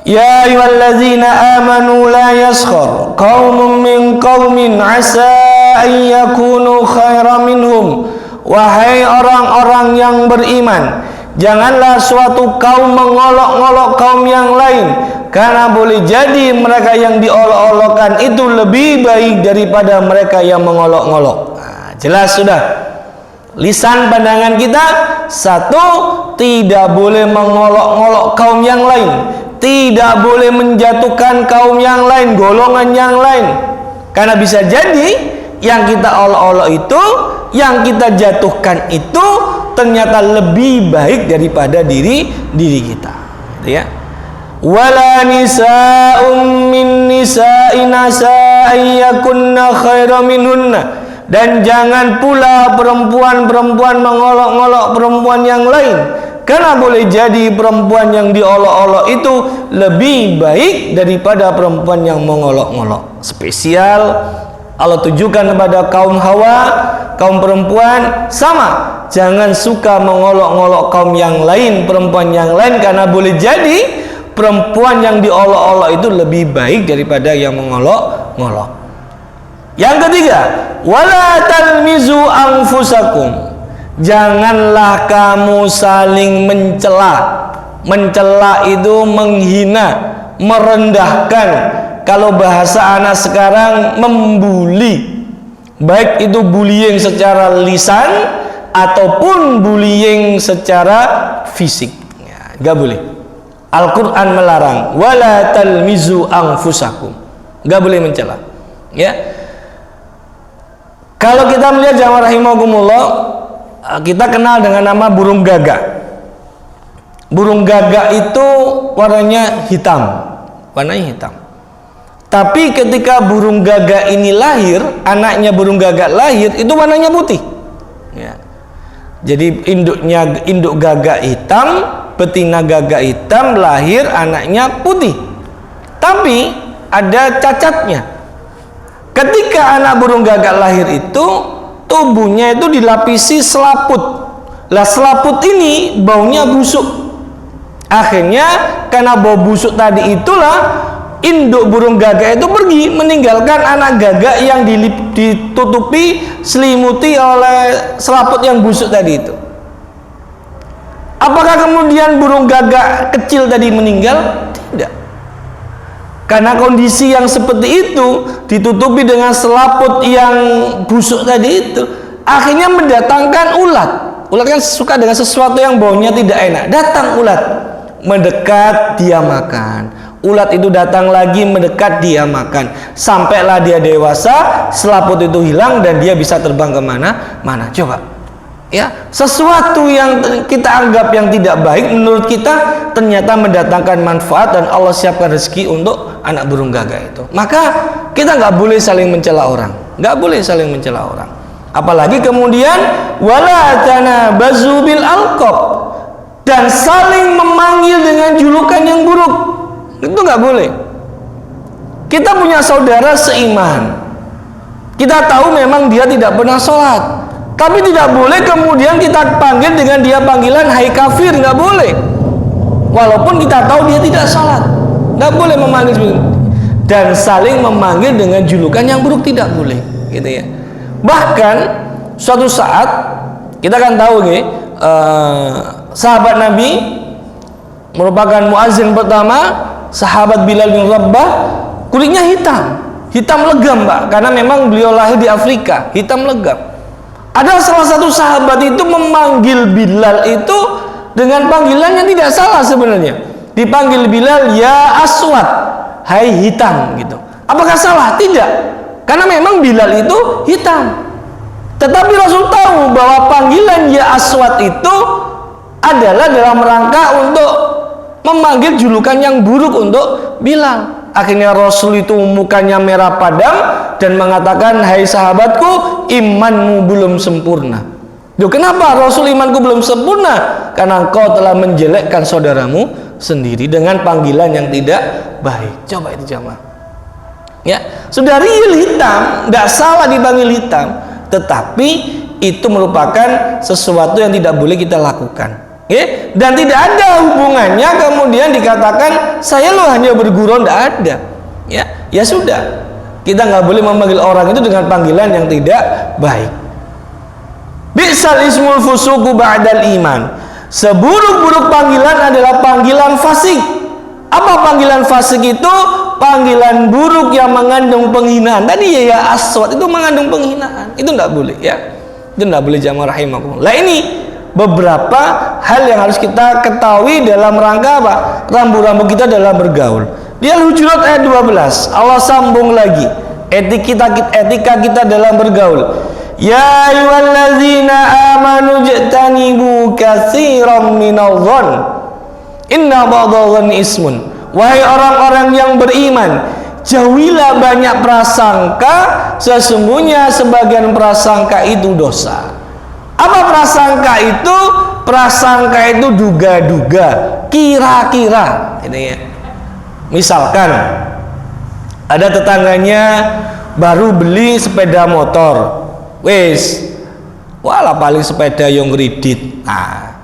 Ya ayyuhalladzina amanu la yaskhar qaumun min qaumin asa an yakunu khairan minhum. Wahai orang-orang yang beriman, janganlah suatu kaum mengolok-olok kaum yang lain, karena boleh jadi mereka yang diolok-olokkan itu lebih baik daripada mereka yang mengolok-olok. Nah, jelas sudah. Lisan pandangan kita, satu, tidak boleh mengolok-olok kaum yang lain, tidak boleh menjatuhkan kaum yang lain, golongan yang lain, karena bisa jadi yang kita olok-olok itu, yang kita jatuhkan itu ternyata lebih baik daripada diri kita, ya. Wala nisa'un min nisa'in asa ayyakunna khairan minhunna. Dan jangan pula perempuan-perempuan mengolok-olok perempuan yang lain, karena boleh jadi perempuan yang diolok-olok itu lebih baik daripada perempuan yang mengolok-olok. Spesial Allah tujukan kepada kaum Hawa, kaum perempuan, sama. Jangan suka mengolok-olok kaum yang lain, perempuan yang lain, karena boleh jadi perempuan yang diolok-olok itu lebih baik daripada yang mengolok-olok. Yang ketiga, wala talmizu anfusakum. Janganlah kamu saling mencela. Mencela itu menghina, merendahkan. Kalau bahasa anak sekarang, membuli. Baik itu bullying secara lisan ataupun bullying secara fisik. Ya, gak boleh. Al-Quran melarang, wala talmizu anfusakum. Gak boleh mencela. Ya. Kalau kita melihat jamaah rahimakumullah, kita kenal dengan nama burung gagak. Burung gagak itu warnanya hitam, warnanya hitam. Tapi ketika burung gagak ini lahir, anaknya burung gagak lahir, itu warnanya putih. Ya. Jadi induk gagak hitam, betina gagak hitam, lahir anaknya putih. Tapi ada cacatnya. Ketika anak burung gagak lahir itu, tubuhnya itu dilapisi selaput. Lah selaput ini baunya busuk. Akhirnya karena bau busuk tadi itulah induk burung gagak itu pergi meninggalkan anak gagak yang ditutupi, selimuti oleh selaput yang busuk tadi itu. Apakah kemudian burung gagak kecil tadi meninggal? Tidak. Karena kondisi yang seperti itu, ditutupi dengan selaput yang busuk tadi itu, akhirnya mendatangkan ulat. Ulat kan suka dengan sesuatu yang baunya tidak enak. Datang ulat, mendekat, dia makan. Ulat itu datang lagi, mendekat, dia makan. Sampailah dia dewasa, selaput itu hilang dan dia bisa terbang kemana-mana. Coba. Ya, sesuatu yang kita anggap yang tidak baik menurut kita ternyata mendatangkan manfaat dan Allah siapkan rezeki untuk anak burung gagak itu. Maka kita nggak boleh saling mencela orang, nggak boleh saling mencela orang. Apalagi kemudian wala tanabazu bil alqab, dan saling memanggil dengan julukan yang buruk, itu nggak boleh. Kita punya saudara seiman, kita tahu memang dia tidak pernah sholat, tapi tidak boleh kemudian kita panggil dengan dia panggilan hai kafir, nggak boleh. Walaupun kita tahu dia tidak sholat, nggak boleh memanggil seperti itu. Dan saling memanggil dengan julukan yang buruk tidak boleh, gitu ya. Bahkan suatu saat kita kan tahu nih, sahabat Nabi merupakan muazin pertama, sahabat Bilal bin Rabah, kulitnya hitam legam, Pak, karena memang beliau lahir di Afrika, hitam legam. Ada salah satu sahabat itu memanggil Bilal itu dengan panggilan yang tidak salah sebenarnya. Dipanggil Bilal, ya aswad, hai hitam, gitu. Apakah salah? Tidak. Karena memang Bilal itu hitam. Tetapi Rasul tahu bahwa panggilan ya aswad itu adalah dalam rangka untuk memanggil julukan yang buruk untuk Bilal. Akhirnya Rasul itu mukanya merah padam dan mengatakan, hai sahabatku, imanmu belum sempurna. Loh, kenapa Rasul imanku belum sempurna? karena engkau telah menjelekkan saudaramu sendiri dengan panggilan yang tidak baik. Coba itu jamaah. Ya, sudah real hitam, tidak salah dipanggil hitam, tetapi itu merupakan sesuatu yang tidak boleh kita lakukan. Ya, dan tidak ada hubungannya kemudian dikatakan saya lo hanya bergurau, tidak ada. Ya sudah, kita nggak boleh memanggil orang itu dengan panggilan yang tidak baik. Bi'sal ismul fusuqu ba'dal iman. Seburuk-buruk panggilan adalah panggilan fasik. Apa panggilan fasik itu? Panggilan buruk yang mengandung penghinaan. Tadi ya aswad itu mengandung penghinaan. Itu tidak boleh ya. Itu tidak boleh jamaah rahimakumullah. Lah ini beberapa hal yang harus kita ketahui dalam rangka apa? Rambu-rambu kita dalam bergaul. Di Al-Hujurat ayat 12 Allah sambung lagi etika kita dalam bergaul. Ya ayyuhallazina amanu jtanibu katsiran minadh-dhann inna ba'dadh-dhanni ismun. Wahai orang-orang yang beriman, jauhilah banyak prasangka, sesungguhnya sebagian prasangka itu dosa. Apa prasangka itu? Prasangka itu duga-duga, kira-kira. Ini ya. Misalkan ada tetangganya baru beli sepeda motor, wes, walah paling sepeda yang kredit. Nah,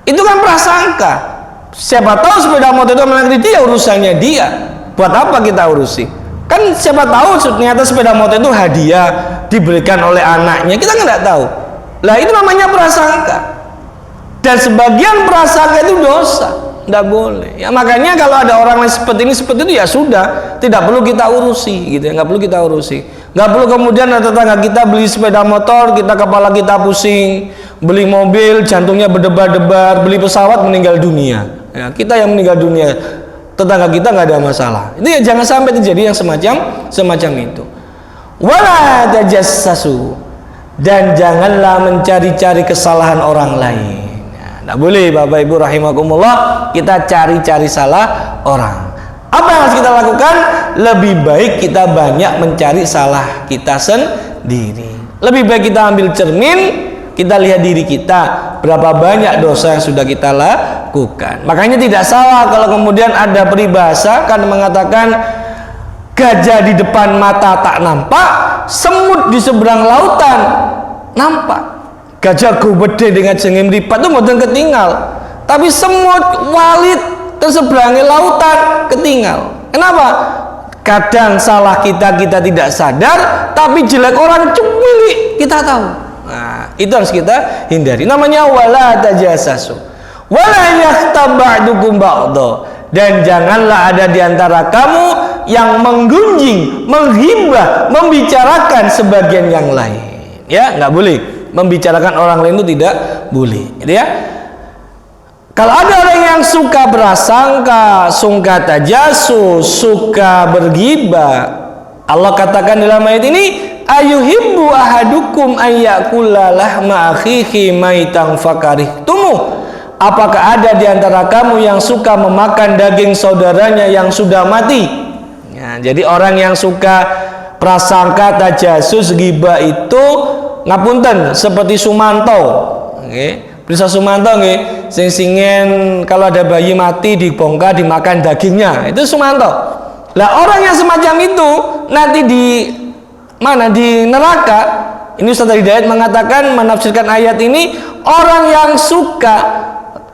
itu kan prasangka. Siapa tahu sepeda motor itu memang kredit, ya urusannya dia. Buat apa kita urusi? Kan siapa tahu ternyata sepeda motor itu hadiah diberikan oleh anaknya, kita nggak tahu. Lah itu namanya prasangka. Dan sebagian prasangka itu dosa, tidak boleh. Ya makanya kalau ada orang yang seperti itu ya sudah, tidak perlu kita urusi, gitu ya, nggak perlu kita urusi. Nggak perlu kemudian ada tetangga kita beli sepeda motor, kita kepala kita pusing, beli mobil jantungnya berdebar-debar, beli pesawat meninggal dunia. Ya, kita yang meninggal dunia, tetangga kita nggak ada masalah. Itu ya jangan sampai terjadi yang semacam itu. Wala tajassasu, dan janganlah mencari-cari kesalahan orang lain. Nah, boleh Bapak Ibu rahimakumullah kita cari-cari salah orang. Apa yang harus kita lakukan? Lebih baik kita banyak mencari salah kita sendiri. Lebih baik kita ambil cermin, kita lihat diri kita, berapa banyak dosa yang sudah kita lakukan. Makanya tidak salah kalau kemudian ada peribahasa kan mengatakan gajah di depan mata tak nampak, semut di seberang lautan nampak. Gajah gede dengan jengim lipat itu mboten ketinggal, tapi semut walit terseberangi lautan ketinggal. Kenapa? Kadang salah kita tidak sadar, tapi jelek orang cumili kita tahu. Nah, itu harus kita hindari. Namanya wala tajassasu wala yaghtab ba'dukum ba'dha. Dan janganlah ada di antara kamu yang menggunjing, menghibah, membicarakan sebagian yang lain. Ya, nggak boleh membicarakan orang lain itu, tidak boleh. Gitu ya. Kalau ada orang yang suka berasangka, suka tajassus, suka berghibah, Allah katakan dalam ayat ini, ayuhibbu ahadukum ayyakula lahma akhihi maitan fakarihtumuh. Apakah ada di antara kamu yang suka memakan daging saudaranya yang sudah mati? Ya, jadi orang yang suka prasangka, tajassus, ghibah itu ngapunten seperti Sumanto. Okay. Bisa Sumanto nggih, sing-singen kalau ada bayi mati dibongkar dimakan dagingnya, itu Sumanto. Lah orang yang semacam itu nanti di mana, di neraka. Ini Ustaz Hidayat mengatakan, menafsirkan ayat ini, orang yang suka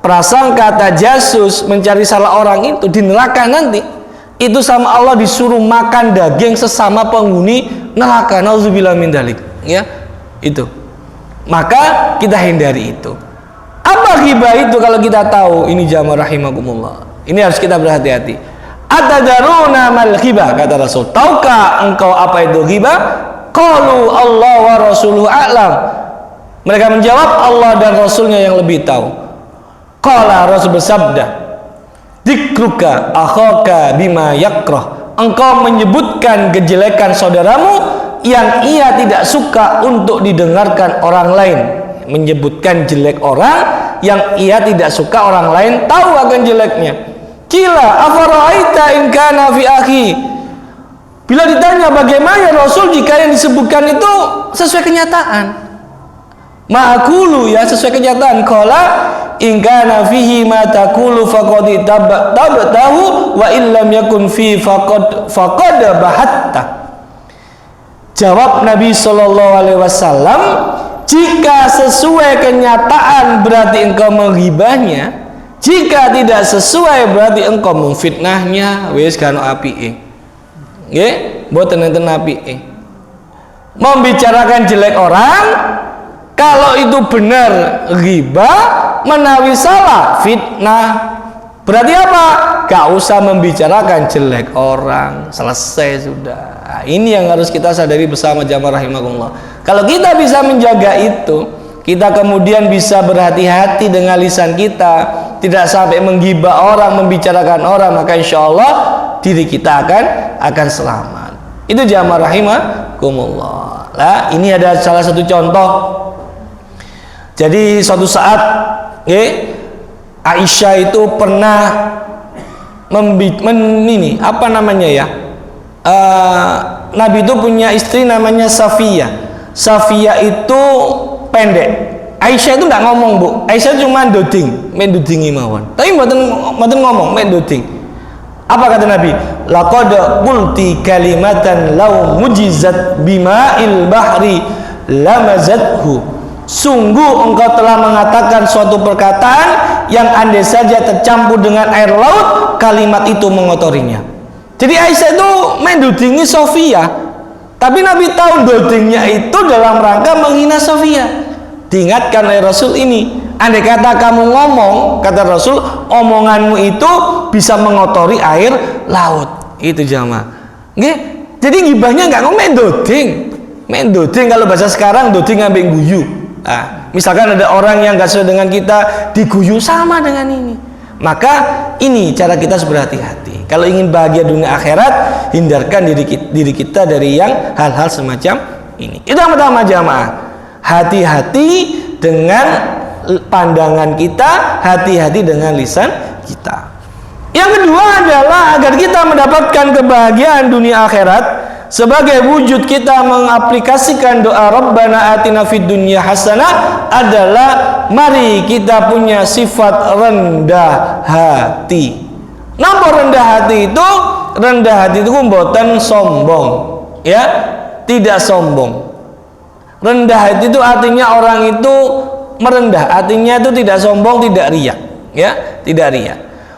prasangka, tajassus, mencari salah orang itu di neraka nanti itu sama Allah disuruh makan daging sesama penghuni neraka. Nauzubillah min dzalik. Ya, itu. Maka kita hindari itu. Apa ghibah itu kalau kita tahu? Ini jamaah rahimakumullah. Ini harus kita berhati-hati. Atadaruna mal ghibah, kata Rasul. Tahukah engkau apa itu ghibah? Qalu Allah wa rasuluhu a'lam. Mereka menjawab, Allah dan Rasulnya yang lebih tahu. Qala, Rasul bersabda, dzikruka akhaka bima yakrah. Engkau menyebutkan kejelekan saudaramu yang ia tidak suka untuk didengarkan orang lain. Menyebutkan jelek orang yang ia tidak suka orang lain tahu akan jeleknya. Kila afara'aita in kana fi akhi. Bila ditanya bagaimana Rasul jika yang disebutkan itu sesuai kenyataan, Ma'akulu, ya sesuai kenyataan. Qala in kana fihi ma taqulu faqad tabtahu wa illam yakun fi faqad bahatta. Jawab Nabi sallallahu alaihi wasallam, jika sesuai kenyataan berarti engkau menghibahnya, jika tidak sesuai berarti engkau memfitnahnya. Wis kan apike. Nggih, mboten enten apike. Membicarakan jelek orang, kalau itu benar ghibah, menawi salah fitnah. Berarti apa? Gak usah membicarakan jelek orang, selesai sudah. Nah, ini yang harus kita sadari bersama jamaah rahimakumullah. Kalau kita bisa menjaga itu, kita kemudian bisa berhati-hati dengan lisan kita, tidak sampai menggibah orang, membicarakan orang, maka insya Allah diri kita akan selamat. Itu jamaah rahimakumullah. Lah, ini ada salah satu contoh. Jadi suatu saat, Aisyah itu pernah Nabi itu punya istri namanya Safiyah. Safiyah itu pendek. Aisyah itu tidak ngomong, Bu. Aisyah cuma doding, mendodingi mawon. Tapi mboten ngomong, mendoding. Apa kata Nabi? Laqad qulti kalimatan law mujizat bima'il bahri lamazathu. Sungguh engkau telah mengatakan suatu perkataan yang andai saja tercampur dengan air laut, kalimat itu mengotorinya. Jadi Aisyah itu mendudingi Sofia, tapi Nabi tahu dodingnya itu dalam rangka menghina Sofia. Diingatkan oleh Rasul ini, andai kata kamu ngomong, kata Rasul, omonganmu itu bisa mengotori air laut. Itu jamaah. Nggih. Jadi gibahnya nggak ngomong mendoding. Kalau bahasa sekarang doding ngambil guyu. Nah, misalkan ada orang yang gak sesuai dengan kita diguyu, sama dengan ini. Maka ini cara kita harus berhati-hati. Kalau ingin bahagia dunia akhirat, hindarkan diri kita dari yang hal-hal semacam ini. Itu yang pertama jamaah. Hati-hati dengan pandangan kita, hati-hati dengan lisan kita. Yang kedua adalah agar kita mendapatkan kebahagiaan dunia akhirat, sebagai wujud kita mengaplikasikan doa Rabbana atina fid dunya hasanah adalah mari kita punya sifat rendah hati. Napa rendah hati itu? Rendah hati itu mboten sombong, ya, tidak sombong. Rendah hati itu artinya orang itu merendah, artinya itu tidak sombong, tidak riya, ya, tidak riya.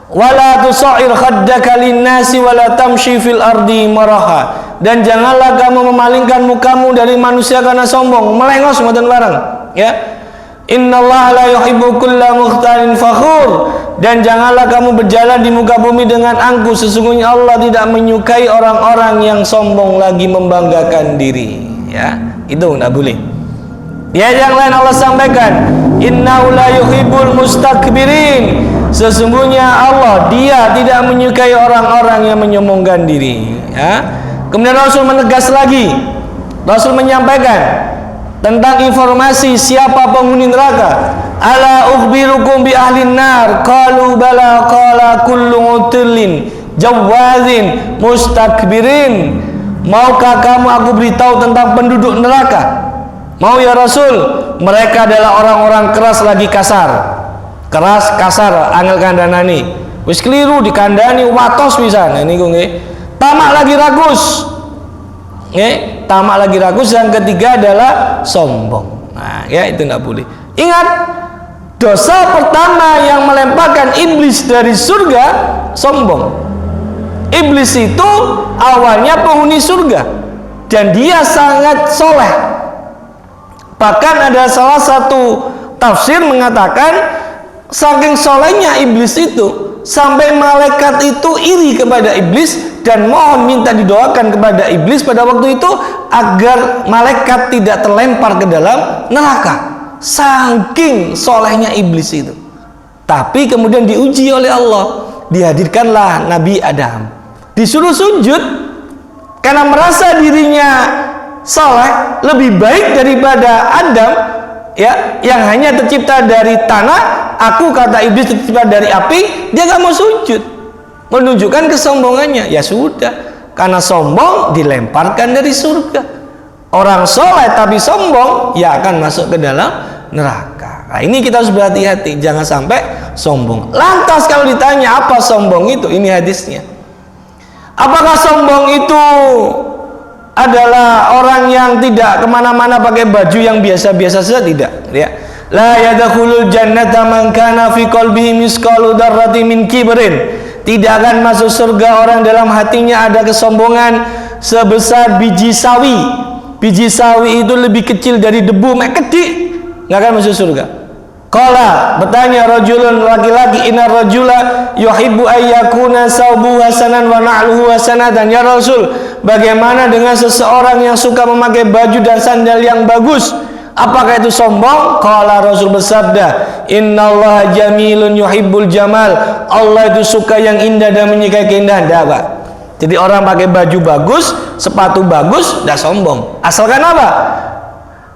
Wala tusair khaddaka linnasi wala tamshi fil ardi maraha. Dan janganlah kamu memalingkan mukamu dari manusia karena sombong, melengos mboten bareng, ya. Innallaha la yuhibbu kulla mukhtalin fakhur. Dan janganlah kamu berjalan di muka bumi dengan angkuh, sesungguhnya Allah tidak menyukai orang-orang yang sombong lagi membanggakan diri, ya. Itu enggak boleh. Ya, yang lain Allah sampaikan, innahu la yuhibbul mustakbirin. Sesungguhnya Allah, Dia tidak menyukai orang-orang yang menyombongkan diri, ya. Kemudian Rasul menegas lagi. Rasul menyampaikan tentang informasi siapa penghuni neraka. Ala ukhbirukum bi ahlin nar? Qalu bala qala kullu utillin jawazin mustakbirin. Maukah kamu aku beritahu tentang penduduk neraka? Mau ya Rasul. Mereka adalah orang-orang keras lagi kasar. Keras kasar angel kandhanani. Wis keliru dikandani watos pisan. Niku nggih. Tamak lagi ragus. Nggih, tamak lagi ragus. Yang ketiga adalah sombong. Nah, ya itu enggak boleh. Ingat, dosa pertama yang melemparkan iblis dari surga sombong. Iblis itu awalnya penghuni surga dan dia sangat soleh. Bahkan ada salah satu tafsir mengatakan saking solehnya iblis itu sampai malaikat itu iri kepada iblis dan mohon minta didoakan kepada iblis pada waktu itu agar malaikat tidak terlempar ke dalam neraka. Saking solehnya iblis itu. Tapi kemudian diuji oleh Allah, dihadirkanlah Nabi Adam, disuruh sujud karena merasa dirinya soleh, lebih baik daripada Adam, ya, yang hanya tercipta dari tanah. Aku, kata iblis, tercipta dari api. Dia gak mau sujud, menunjukkan kesombongannya. Ya sudah, karena sombong dilemparkan dari surga. Orang soleh tapi sombong, ya akan masuk ke dalam neraka. Nah, ini kita harus berhati-hati, jangan sampai sombong. Lantas kalau ditanya apa sombong itu, ini hadisnya. Apakah sombong itu adalah orang yang tidak kemana-mana pakai baju yang biasa-biasa saja? Tidak, ya. La yadkhulul jannata man kana fi qalbihi misqalu dzarratin min kibrin. Tidak akan masuk surga orang dalam hatinya ada kesombongan sebesar biji sawi. Biji sawi itu lebih kecil dari debu, kedik, nggak akan masuk surga. Qala, bertanya rajulun, laki-laki, inna rajula yuhibbu ayyakuna saubu hasanan wa na'luhu hasanatan. Ya Rasul, bagaimana dengan seseorang yang suka memakai baju dan sandal yang bagus? Apakah itu sombong? Qala, Rasul bersabda, innallaha jamilun yuhibbul jamal. Allah itu suka yang indah dan menyukai keindahan. Pak. Jadi orang pakai baju bagus, sepatu bagus, tidak sombong. Asalkan apa?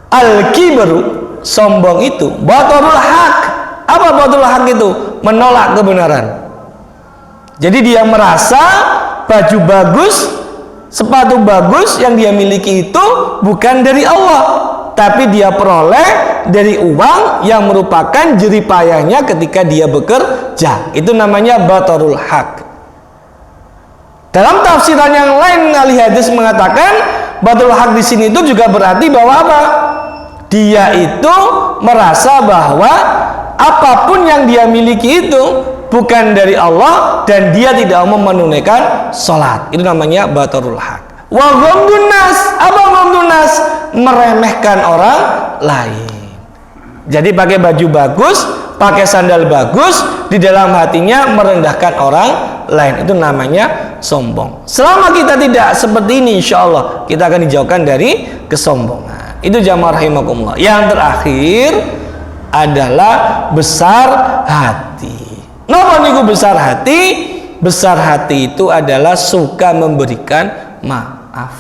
Al-kibru, sombong itu batarul haq. Apa batarul haq itu? Menolak kebenaran. Jadi dia merasa baju bagus, sepatu bagus yang dia miliki itu bukan dari Allah, tapi dia peroleh dari uang yang merupakan jerih payahnya ketika dia bekerja. Itu namanya batarul haq. Dalam tafsiran yang lain, ahli hadis mengatakan batarul haq di sini itu juga berarti bahwa apa? Dia itu merasa bahwa apapun yang dia miliki itu bukan dari Allah dan dia tidak mau menunaikan sholat. Itu namanya batarul haq. Wa ghamdun nas, apa ghamdun nas? Meremehkan orang lain. Jadi pakai baju bagus, pakai sandal bagus, di dalam hatinya merendahkan orang lain. Itu namanya sombong. Selama kita tidak seperti ini, insya Allah kita akan dijauhkan dari kesombongan. Itu jamaah rahimakumullah. Yang terakhir adalah besar hati. Napa niku besar hati? Besar hati itu adalah suka memberikan maaf.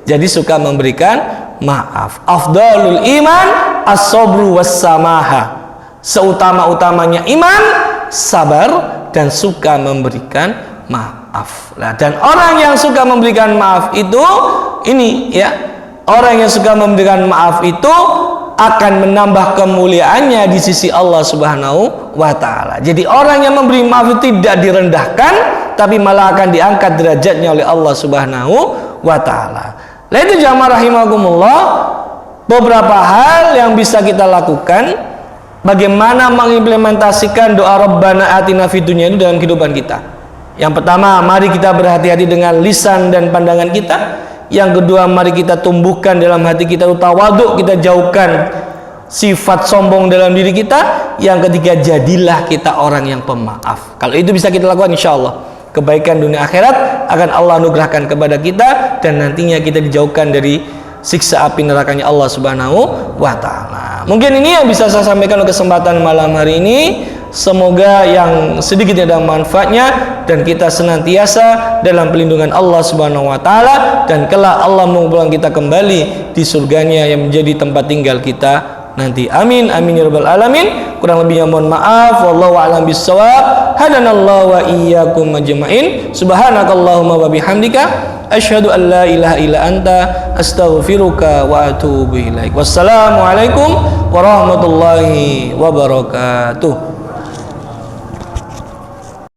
Jadi suka memberikan maaf. Afdalul iman as-sabru was-samaha. Seutama-utamanya iman, sabar dan suka memberikan maaf. Nah, dan orang yang suka memberikan maaf itu ini ya, orang yang suka memberikan maaf itu akan menambah kemuliaannya di sisi Allah Subhanahu wa taala. Jadi orang yang memberi maaf itu tidak direndahkan, tapi malah akan diangkat derajatnya oleh Allah Subhanahu wa taala. Nah, itu jamaah rahimakumullah, beberapa hal yang bisa kita lakukan bagaimana mengimplementasikan doa Rabbana atina fid dunya itu dalam kehidupan kita. Yang pertama, mari kita berhati-hati dengan lisan dan pandangan kita. Yang kedua, mari kita tumbuhkan dalam hati kita tawadhu, kita jauhkan sifat sombong dalam diri kita. Yang ketiga, jadilah kita orang yang pemaaf. Kalau itu bisa kita lakukan, insya Allah kebaikan dunia akhirat akan Allah anugerahkan kepada kita, dan nantinya kita dijauhkan dari siksa api nerakanya Allah Subhanahu wa taala. Mungkin ini yang bisa saya sampaikan untuk kesempatan malam hari ini. Semoga yang sedikit ada manfaatnya dan kita senantiasa dalam pelindungan Allah Subhanahu wa taala, dan kelak Allah mengumpulkan kita kembali di surganya yang menjadi tempat tinggal kita nanti. Amin amin ya rabbal alamin. Kurang lebihnya mohon maaf. Wallahu a'lam bissawab. Hadanallahu wa iyyakum ajmain. Subhanakallahumma wa bihamdika asyhadu an la ilaha illa anta astaghfiruka wa atubu ilaik. Wassalamualaikum warahmatullahi wabarakatuh.